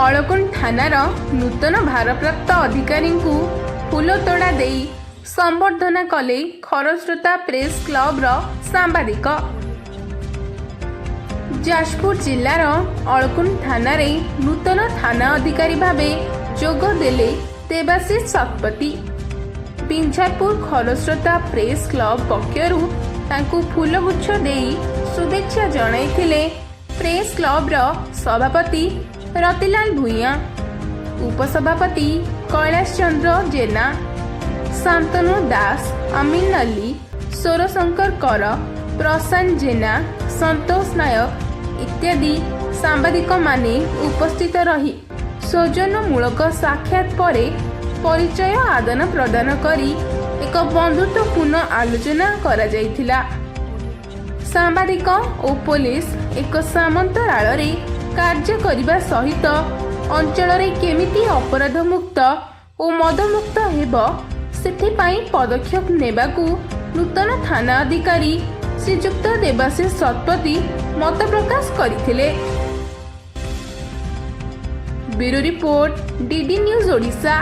ଅଳକୁଣ୍ଡ ଥାନାର ନୂତନ ଭାରପ୍ରାପ୍ତ ଅଧିକାରୀଙ୍କୁ ଫୁଲତୋଡ଼ା ଦେଇ ସମ୍ବର୍ଦ୍ଧନା କଲେ ଖରସ୍ରୋତା ପ୍ରେସ୍ କ୍ଲବର ସାମ୍ବାଦିକ। ଯାଜପୁର ଜିଲ୍ଲାର ଅଳକୁଣ୍ଡ ଥାନାରେ ନୂତନ ଥାନା ଅଧିକାରୀ ଭାବେ ଯୋଗ ଦେଲେ ଦେବାଶିଷ ଶତପଥୀ। ବିଞ୍ଝାରପୁର ଖରସ୍ରୋତା ପ୍ରେସ୍ କ୍ଲବ ପକ୍ଷରୁ ତାଙ୍କୁ ଫୁଲଗୁଚ୍ଛ ଦେଇ शुभेच्छा जणाइथिले प्रेस क्लबर सभापति रतिलाल भूया, उपसभापति कैलाश चंद्र जेना, शांतनु दास, अमीन अली, सोरशंकर कर, प्रशांत जेना, संतोष नायक इत्यादि सांबादिक माने उपस्थित रही सौजन्यमूलक साक्षात परे परिचय आदान प्रदान करी एक बंधुत्वपूर्ण आलोचना करा जायथिला। सांबादिक और पुलिस एक सामंतराल कार्य करने सहित अंचल केमिति अपराध मुक्त और मदमुक्त हेब सेथिपाई पदक्षेप नेबाकू नूतन थाना अधिकारी श्रीजुक्त देवाशीष शतपथी मत प्रकाश करथिले। Bureau report DD news Odisha.